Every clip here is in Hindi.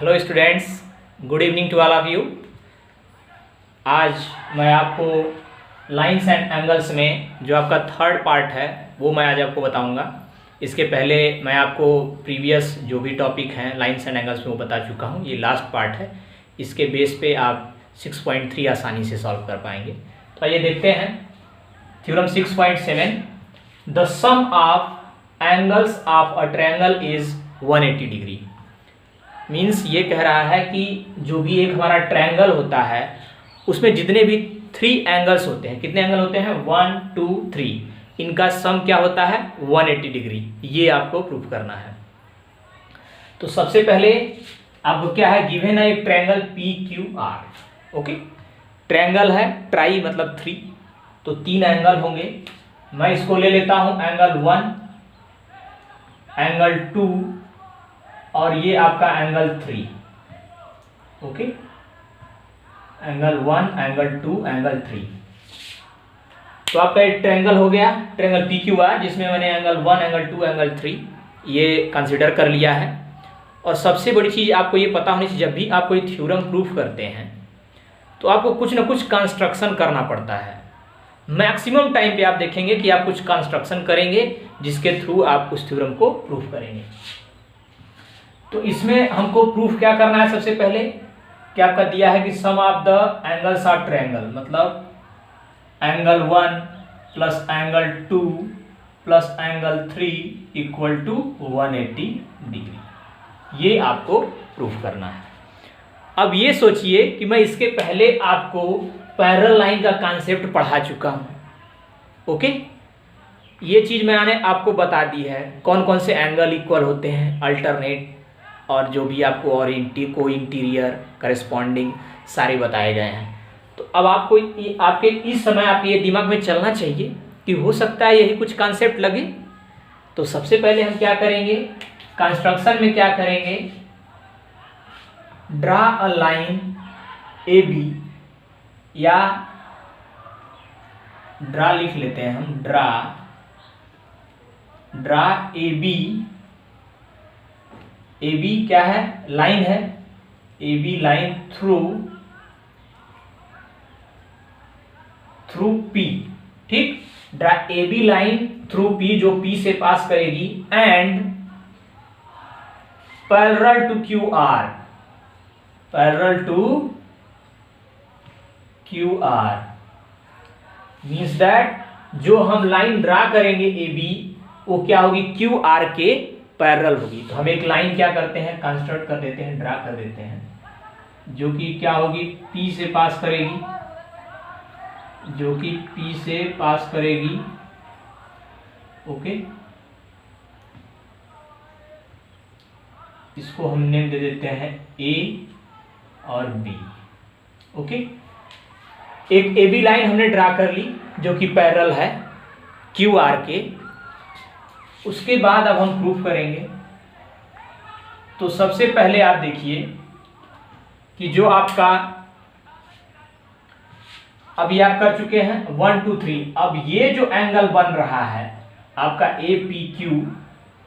Hello students, good evening to all of you. आज मैं आपको लाइंस एंड एंगल्स में जो आपका थर्ड पार्ट है वो मैं आज आपको बताऊंगा। इसके पहले मैं आपको प्रीवियस जो भी टॉपिक हैं लाइंस एंड एंगल्स में वो बता चुका हूँ। ये लास्ट पार्ट है, इसके बेस पे आप 6.3 आसानी से सॉल्व कर पाएंगे। तो आइए देखते हैं theorem 6.7। The sum of angles of a triangle is 180 degree. Means ये कह रहा है कि जो भी एक हमारा ट्रायंगल होता है उसमें जितने भी 3 एंगल्स होते हैं, कितने एंगल होते हैं 1 2 3, इनका सम क्या होता है 180 डिग्री। ये आपको प्रूफ करना है। तो सबसे पहले आपको क्या है, गिवन है एक triangle P Q R. Okay, triangle है, ट्राई मतलब 3, तो 3 एंगल होंगे। मैं इसको ले लेता हूं एंगल 1, एंगल 2 और ये आपका angle 3। Okay, angle 1, angle 2, angle 3। तो आपका एक ट्रायंगल हो गया, ट्रायंगल पी क्यू आर, जिसमें मैंने एंगल 1, एंगल 2, एंगल 3 ये कंसिडर कर लिया है। और सबसे बड़ी चीज़ आपको ये पता होनी चाहिए, जब भी आप कोई थ्योरम प्रूफ करते हैं तो आपको कुछ ना कुछ कंस्ट्रक्शन करना पड़ता है। मैक्सिमम टाइम पे आप देखेंगे कि आप कुछ कंस्ट्रक्शन करेंगे जिसके थ्रू आप उस थ्योरम को प्रूफ करेंगे। तो इसमें हमको प्रूफ क्या करना है, सबसे पहले क्या आपका दिया है कि sum of the angles of triangle, मतलब angle 1 plus angle 2 plus angle 3 equal to 180 degree. ये आपको प्रूफ करना है। अब ये सोचिए कि मैं इसके पहले आपको पैरेलल लाइन का कॉन्सेप्ट पढ़ा चुका हूं। ओके, ये चीज मैंने आपको बता दी है, कौन कौन से एंगल इक्वल होते हैं, अल्टरनेट और जो भी आपको और को इंटीरियर करस्पॉन्डिंग सारे बताए गए हैं। तो अब आपको आपके इस समय आपके ये दिमाग में चलना चाहिए कि हो सकता है यही कुछ कॉन्सेप्ट लगे। तो सबसे पहले हम क्या करेंगे, कंस्ट्रक्शन में क्या करेंगे, draw a line A B, या ड्रा लिख लेते हैं हम, draw A B. A B क्या है, लाइन है, A B line through P. ठीक, draw A B line through P, जो पी से पास करेगी, and parallel to Q R, parallel to Q R means that जो हम लाइन ड्रा करेंगे ए बी वो क्या होगी, क्यू आर के पैरेलल होगी। तो हम एक लाइन क्या करते हैं, कंस्ट्रक्ट कर देते हैं, ड्रा कर देते हैं, जो कि क्या होगी, पी से पास करेगी, जो कि पी से पास करेगी। ओके, इसको हम नेम दे देते हैं ए और बी। ओके, एक ए बी लाइन हमने ड्रा कर ली जो कि पैरेलल है क्यू आर के। उसके बाद अब हम प्रूफ करेंगे। तो सबसे पहले आप देखिए कि जो आपका अभी आप कर चुके हैं 1 2 3, अब ये जो एंगल बन रहा है आपका ए पी क्यू,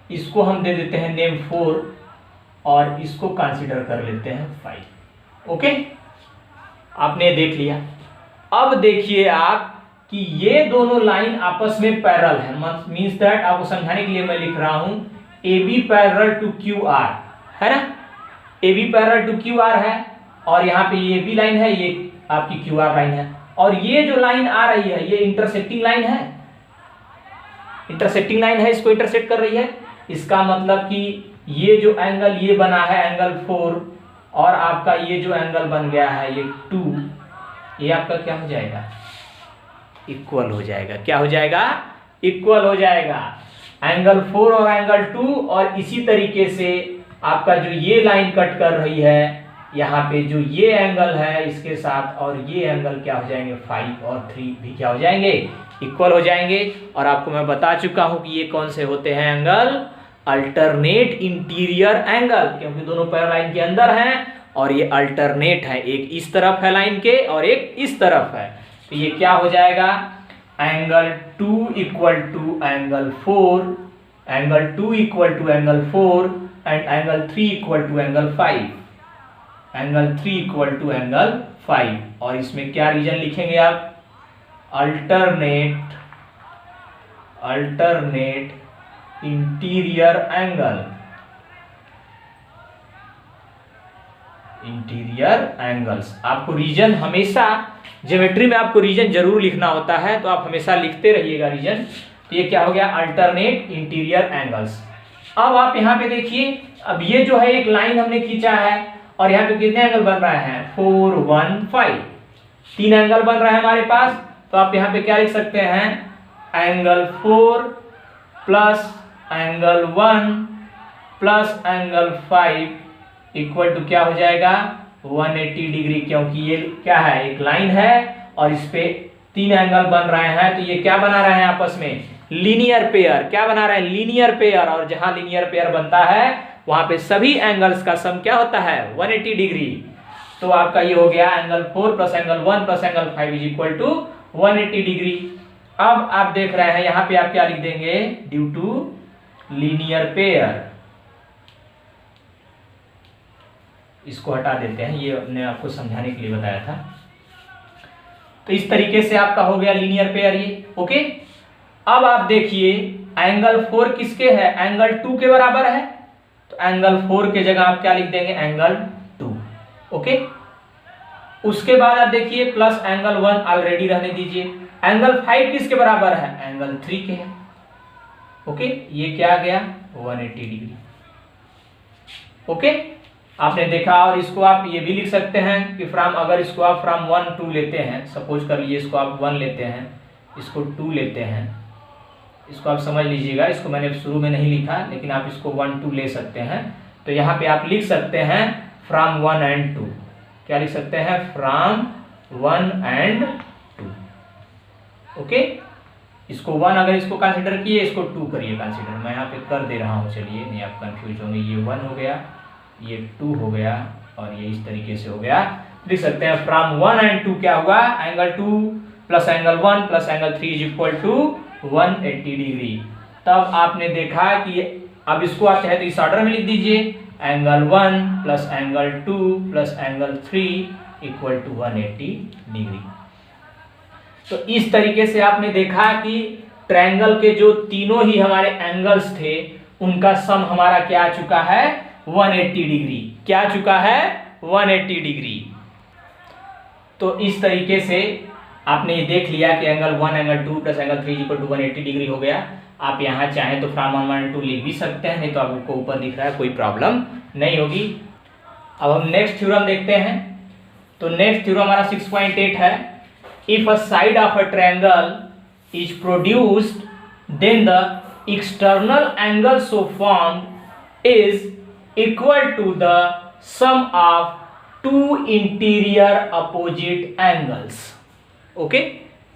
इसको हम दे देते हैं नेम 4 और इसको कंसीडर कर लेते हैं 5। ओके, आपने देख लिया। अब देखिए आप कि ये दोनों लाइन आपस में पैरेलल है, मींस दैट आपको समझाने के लिए मैं लिख रहा हूं A B parallel to Q R, है ना, A B parallel to Q R है, और यहाँ पे ये बी लाइन है, ये आपकी क्यू आर लाइन है, और ये जो लाइन आ रही है ये इंटरसेक्टिंग लाइन है, इंटरसेक्टिंग लाइन है, इसको इंटरसेक्ट कर रही है। इसका मतलब कि ये जो एंगल ये बना है एंगल 4, और आपका ये जो एंगल बन गया है ये 2, ये आपका क्या हो जाएगा, इक्वल हो जाएगा। क्या हो जाएगा, इक्वल हो जाएगा, एंगल 4 और एंगल 2। और इसी तरीके से आपका जो ये लाइन कट कर रही है यहाँ पे, जो ये एंगल है इसके साथ, और ये एंगल क्या हो जाएंगे, 5 और 3 भी क्या हो जाएंगे, इक्वल हो जाएंगे। और आपको मैं बता चुका हूं कि ये कौन से होते हैं एंगल, अल्टरनेट इंटीरियर एंगल, क्योंकि दोनों पैरेलल लाइन के अंदर हैं और ये अल्टरनेट है, एक इस तरफ है लाइन के और एक इस तरफ है। तो ये क्या हो जाएगा, angle 2 equal to angle 4, angle 2 equal to angle 4 and angle 3 equal to angle 5। Angle 3 equal to angle 5। और इसमें क्या रीजन लिखेंगे आप? Alternate interior angles. आपको रीजन हमेशा ज्योमेट्री में आपको रीजन जरूर लिखना होता है, तो आप हमेशा लिखते रहिएगा रीजन। तो ये क्या हो गया? Alternate interior angles. अब आप यहाँ पे देखिए, अब ये जो है एक लाइन हमने खींचा है और यहाँ पे कितने एंगल बन रहे हैं? 4 1 5, 3 एंगल बन रहा है हमारे पास। तो आप यहाँ पे क्या लिख सकते हैं? Angle 4 plus angle 1 plus angle 5 equal to क्या हो जाएगा? 180 डिग्री। क्योंकि ये क्या है? एक लाइन है और इस पे 3 एंगल बन रहे हैं, तो ये क्या बना रहे हैं आपस में? Linear pair. क्या बना रहे हैं? Linear pair. और जहां लीनियर पेयर बनता है वहां पे सभी एंगल्स का सम क्या होता है? 180 डिग्री। तो आपका ये हो गया angle 4 plus angle 1 plus angle 5 is equal to 180 degree. अब आप देख रहे हैं यहां पे आप क्या लिख देंगे? Due to linear pair. इसको हटा देते हैं, ये हमने आपको समझाने के लिए बताया था। तो इस तरीके से आपका हो गया लीनियर पेयर ये। ओके, अब आप देखिए एंगल 4 किसके है? एंगल 2 के बराबर है। तो एंगल 4 के जगह आप क्या लिख देंगे? एंगल 2। ओके, उसके बाद आप देखिए प्लस एंगल 1 ऑलरेडी रहने दीजिए। एंगल 5 किसके बराबर है? एंगल 3 के है। ओके, ये क्या आ गया? 180 डिग्री। ओके, आपने देखा। और इसको आप ये भी लिख सकते हैं कि फ्रॉम, अगर इसको आप फ्रॉम 1 2 लेते हैं, सपोज कर लीजिए इसको आप 1 लेते हैं, इसको 2 लेते हैं, इसको आप समझ लीजिएगा। इसको मैंने शुरू में नहीं लिखा, लेकिन आप इसको 1 2 ले सकते हैं। तो यहाँ पे आप लिख सकते हैं फ्रॉम 1 एंड 2। क्या लिख सकते हैं? From 1 and 2। ओके, इसको 1 अगर इसको कंसिडर किए, इसको 2 करिए कंसिडर। मैं यहाँ पे कर दे रहा हूँ, चलिए नहीं आप कंफ्यूज होंगे। ये 1 हो गया, ये 2 हो गया और ये इस तरीके से हो गया। लिख सकते हैं फ्रॉम 1 एंड 2 क्या हुआ? Angle 2 plus angle 1 plus angle 3 is equal to 180 degree. तब आपने देखा कि अब इसको आप चाहे तो इस ऑर्डर में लिख दीजिए, angle 1 plus angle 2 plus angle 3 equal to 180 degree. तो इस तरीके से आपने देखा कि ट्रायंगल के जो तीनों ही हमारे एंगल्स थे उनका सम हमारा क्या आ चुका है? 180 डिग्री। क्या आ चुका है? 180 डिग्री। तो इस तरीके से आपने ये देख लिया कि angle 1 angle 2 plus angle 3 equal to 180 degree हो गया। आप यहाँ चाहें तो फ्रॉम 1 एंड 2 लिख भी सकते हैं, नहीं तो आपको ऊपर दिख रहा है, कोई प्रॉब्लम नहीं होगी। अब हम नेक्स्ट थ्योरम देखते हैं। तो नेक्स्ट थ्योरम हमारा 6.8 है। If a side of a triangle is produced then the external angle so formed is equal to the sum of 2 interior opposite angles. Okay,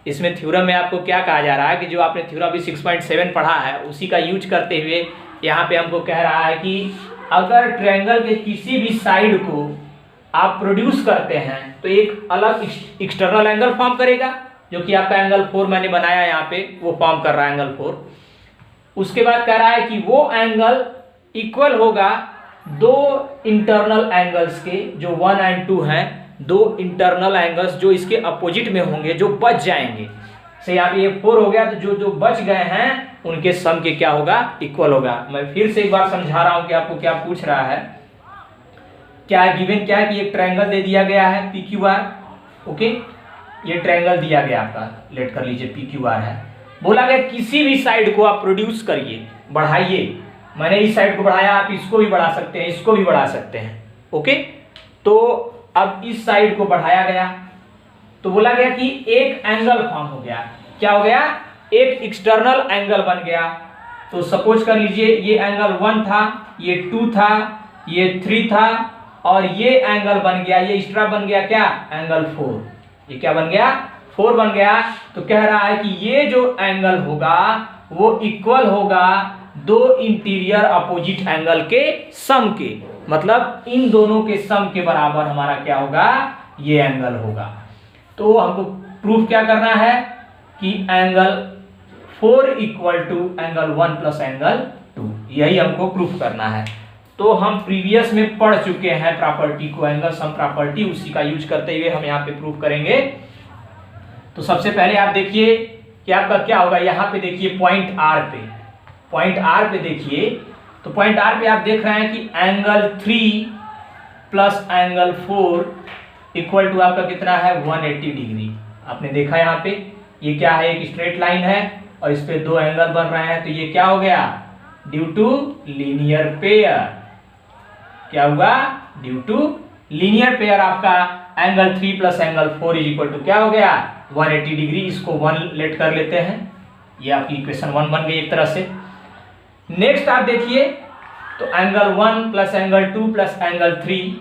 इसमें थ्योरम में आपको क्या कहा जा रहा है कि जो आपने थ्योरम भी 6.7 पढ़ा है उसी का यूज करते हुए यहाँ पे हमको कह रहा है कि अगर ट्रायंगल के किसी भी साइड को आप प्रोड्यूस करते हैं तो एक अलग एक्सटर्नल एंगल फॉर्म करेगा, जो कि आपका एंगल 4 मैंने बनाया यहाँ पे, वो फॉर्म कर रहा है एंगल 4। उसके बाद कह रहा है कि वो एंगल इक्वल होगा 2 इंटरनल एंगल्स के, जो 1 एंड 2 हैं। 2 इंटरनल एंगल्स जो इसके अपोजिट में होंगे, जो बच जाएंगे। से यहाँ पे ये 4 हो गया, तो जो जो बच गए हैं उनके सम के क्या होगा? इक्वल होगा। मैं फिर से एक बार समझा रहा हूँ कि आपको क्या पूछ रहा है। क्या है गिवन? क्या है कि एक ट्रायंगल दे दिया गया है PQR। ओके, ये ट्रायंगल दिया गया आपका, लेट कर लीजिए PQR है। बोला गया किसी भी साइड को आप प्रोड्यूस करिए, बढ़ाइए। मैंने इस साइड को बढ़ाया, आप इसको भी बढ़ा सकते हैं, इसको भी बढ़ा सकते हैं। ओके, तो अब इस साइड को बढ़ाया गया तो बोला गया कि एक एंगल फॉर्म हो गया। क्या हो गया? एक एक्सटर्नल एंगल बन गया। तो सपोज कर लीजिए ये एंगल 1 था, ये 2 था, ये 3 था और ये एंगल बन गया, ये एक्स्ट्रा बन गया क्या? एंगल 4। ये क्या बन गया? 4 बन गया। तो कह रहा है कि ये जो एंगल होगा वो इक्वल होगा 2 इंटीरियर अपोजिट एंगल के सम के, मतलब इन दोनों के सम के बराबर हमारा क्या होगा? ये एंगल होगा। तो हमको प्रूफ क्या करना है कि angle 4 equal to angle 1 plus angle 2, यही हमको प्रूफ करना है। तो हम प्रीवियस में पढ़ चुके हैं प्रॉपर्टी को, एंगल सम प्रॉपर्टी, उसी का यूज करते हुए हम यहाँ पे प्रूव करेंगे। तो सबसे पहले आप देखिए कि आपका क्या होगा, यहाँ पे देखिए पॉइंट आर पे, पॉइंट आर पे देखिए, तो पॉइंट आर पे आप देख रहे हैं कि angle 3 plus angle 4 equal to आपका कितना है 180 डिग्री। आपने देखा यहाँ पे ये क्या है, एक स्ट्रेट लाइन है और इस पे दो एंगल बन रहे हैं, तो ये क्या हो गया, ड्यू टू लीनियर पेयर। क्या हुआ, ड्यू टू लीनियर पेयर आपका angle 3 plus angle 4 is equal to क्या हो गया 180 डिग्री। इसको 1 लेट कर लेते हैं, ये आपकी इक्वेशन 1 बन गई एक तरह से। नेक्स्ट आप देखिए तो angle 1 plus angle 2 plus angle 3,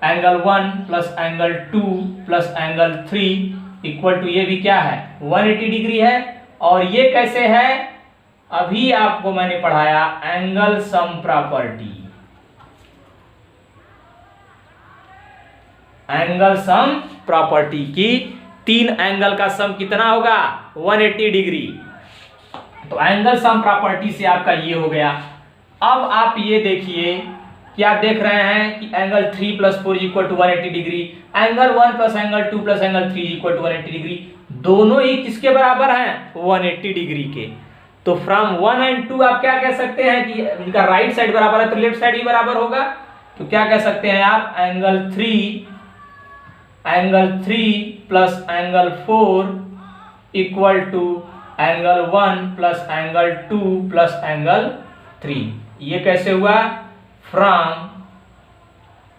angle 1 plus angle 2 plus angle 3 equal to ये भी क्या है 180 डिग्री है। और ये कैसे है, अभी आपको मैंने पढ़ाया angle sum property. Angle sum property की 3 एंगल का सम कितना होगा 180 डिग्री। तो एंगल सम प्रॉपर्टी से आपका ये हो गया। अब आप ये देखिए कि आप देख रहे हैं कि angle 3 plus 4 equal to 180 degree, angle 1 plus angle 2 plus angle 3 equal to 180 degree, दोनों ही किसके बराबर हैं 180 डिग्री के। तो फ्रॉम 1 एंड 2 आप क्या कह सकते हैं कि इनका राइट साइड बराबर है तो लेफ्ट साइड भी बराबर होगा। तो क्या कह सकते हैं आप, angle 3 plus angle 4 equal to angle 1 plus angle 2 plus angle 3। ये कैसे हुआ, from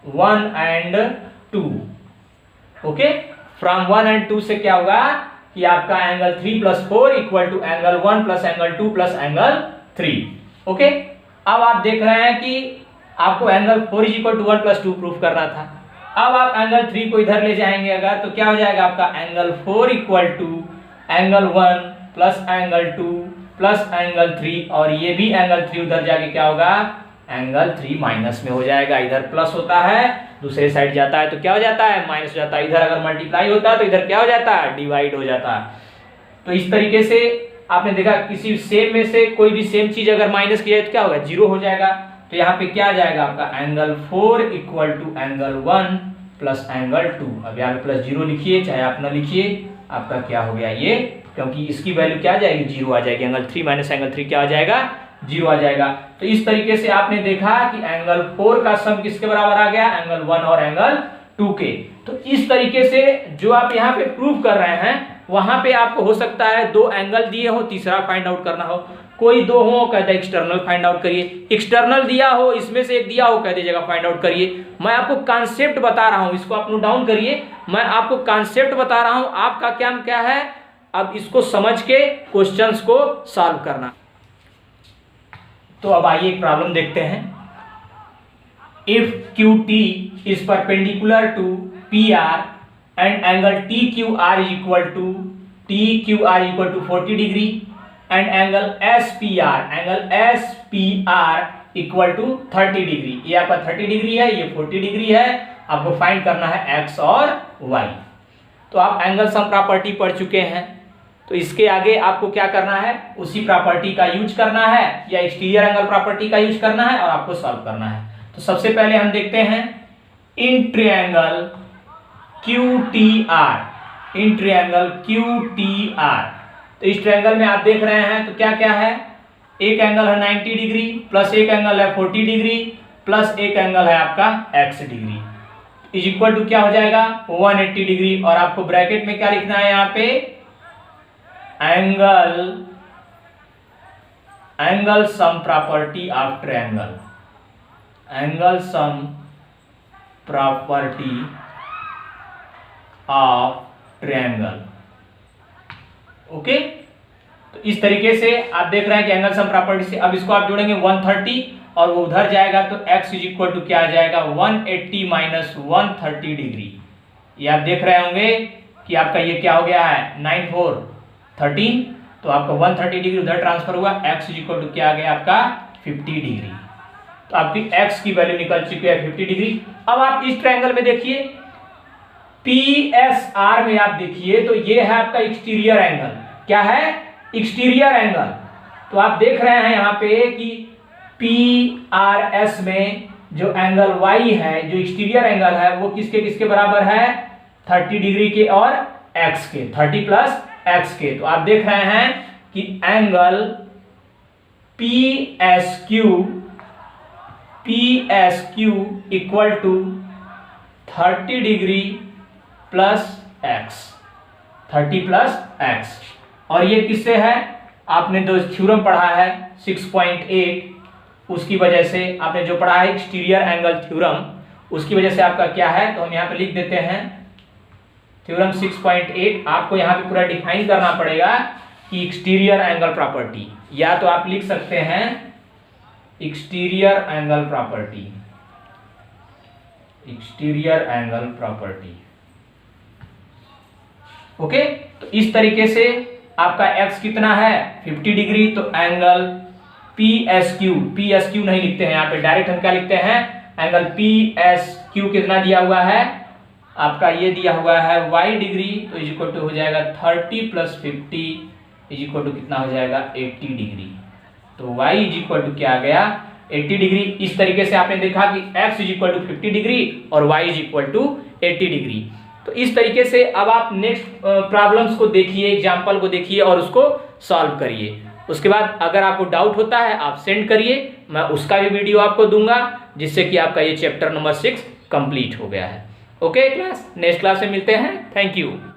1 and 2। Okay, from 1 and 2 से क्या होगा कि आपका angle 3 plus 4 equal to angle 1 plus angle 2 plus angle 3। Okay, अब आप देख रहे हैं कि आपको angle 4 is equal to 1 plus 2 proof करना था। अब आप एंगल 3 को इधर ले जाएंगे अगर, तो क्या हो जाएगा आपका angle 4 equal to angle 1 plus angle 2 plus angle 3, और ये भी एंगल 3 उधर जाके क्या होगा एंगल 3 माइनस में हो जाएगा। इधर प्लस होता है दूसरे साइड जाता है तो क्या हो जाता है माइनस हो जाता है। इधर अगर मल्टीप्लाई होता है तो इधर क्या हो जाता है डिवाइड हो जाता है। तो इस तरीके से आपने देखा किसी सेम में से कोई भी सेम चीज अगर माइनस किया तो क्या होगा 0 हो जाएगा। तो यहाँ पे क्या आ जाएगा आपका angle 4 equal to angle 1 plus angle 2। अब यहाँ पे प्लस 0 लिखिए चाहे आप ना लिखिए, आपका क्या हो गया ये, क्योंकि इसकी वैल्यू क्या आ जाएगी 0 आ जाएगी। एंगल 3 माइनस एंगल 3 क्या आ जाएगा 0 आ जाएगा। तो इस तरीके से आपने देखा कि एंगल 4 का सम किसके बराबर आ गया एंगल 1 और एंगल 2 के। तो इस तरीके से जो आप यहाँ पे प्रूव कर रहे हैं वहां पे आपको हो सकता है 2 एंगल दिए हो, तीसरा फाइंड आउट करना हो, कोई 2 हो कहते हैं एक्सटर्नल फाइंड आउट करिए, एक्सटर्नल दिया हो इसमें से एक दिया हो कह दीजिएगा फाइंड आउट करिए। मैं आपको कॉन्सेप्ट बता रहा हूं, इसको आप नोट डाउन करिए, मैं आपको कॉन्सेप्ट बता रहा हूं, आपका क्या है अब इसको समझ के क्वेश्चंस को सॉल्व करना। तो अब आइए एक प्रॉब्लम देखते हैं। If QT is perpendicular to PR and angle TQR is equal to 40 degree and angle SPR equal to 30 degree. ये आपका 30 डिग्री है, ये 40 डिग्री है, आपको फाइंड करना है x और y। तो आप एंगल सम प्रॉपर्टी पढ़ चुके हैं, तो इसके आगे आपको क्या करना है उसी प्रॉपर्टी का यूज करना है या एक्सटीरियर एंगल प्रॉपर्टी का यूज करना है और आपको सॉल्व करना है। तो सबसे पहले हम देखते हैं in triangle QTR, in triangle QTR। तो इस ट्रायंगल में आप देख रहे हैं तो क्या क्या है, एक एंगल है 90 डिग्री प्लस एक एंगल है 40 डिग्री प्लस एक एंगल है आपका x degree is equal to क्या हो जाएगा 180 डिग्री। और आपको ब्रैकेट में क्या लिखना है यहाँ पे angle sum property of triangle, angle sum property of triangle. Okay, तो इस तरीके से आप देख रहे हैं कि एंगल सम प्रॉपर्टी से अब इसको आप जोड़ेंगे 130 और वो उधर जाएगा तो x इज इक्वल टू क्या आ जाएगा 180 माइनस 130 डिग्री। ये आप देख रहे होंगे कि आपका ये क्या हो गया है 9 4 13, तो आपका 130 डिग्री उधर ट्रांसफर हुआ, x इज इक्वल टू क्या आ गया आपका 50 डिग्री। तो आपकी x की वैल्यू निकल चुकी है 50 डिग्री। अब आप इस ट्रायंगल में देखिए PSR में आप देखिए तो ये है आपका एक्सटीरियर एंगल। क्या है एक्सटीरियर एंगल। तो आप देख रहे हैं यहाँ पे कि PRS में जो एंगल Y है, जो एक्सटीरियर एंगल है, वो किसके किसके बराबर है? 30 डिग्री के और x के, 30 प्लस x के। तो आप देख रहे हैं कि angle PSQ equal to 30 degree plus x, 30 plus x। और ये किससे है? आपने जो थ्योरम पढ़ा है 6.8, उसकी वजह से आपने जो पढ़ा है एक्सटीरियर एंगल थ्योरम, उसकी वजह से आपका क्या है, तो हम यहाँ पे लिख देते हैं थ्योरम 6.8। आपको यहाँ पे पूरा डिफाइन करना पड़ेगा कि एक्सटीरियर एंगल प्रॉपर्टी, या तो आप लिख सकते हैं exterior angle property, exterior angle property. Okay, तो इस तरीके से आपका x कितना है? 50 डिग्री। तो एंगल PSQ नहीं लिखते हैं यहाँ पे, डायरेक्ट हम क्या लिखते हैं? एंगल PSQ कितना दिया हुआ है आपका? ये दिया हुआ है y डिग्री, तो इज इक्वल टू हो जाएगा 30 प्लस 50 इज इक्वल टू कितना हो जाएगा? 80 डिग्री। तो y इज इक्वल टू क्या आ गया? 80 डिग्री। इस तरीके से आपने देखा कि x is equal to 50 degree और y is equal to 80 degree. तो इस तरीके से अब आप नेक्स्ट प्रॉब्लम्स को देखिए, एग्जाम्पल को देखिए और उसको सॉल्व करिए। उसके बाद अगर आपको डाउट होता है आप सेंड करिए, मैं उसका भी वीडियो आपको दूंगा, जिससे कि आपका ये चैप्टर नंबर 6 कंप्लीट हो गया है। ओके क्लास, नेक्स्ट क्लास में मिलते हैं। Thank you.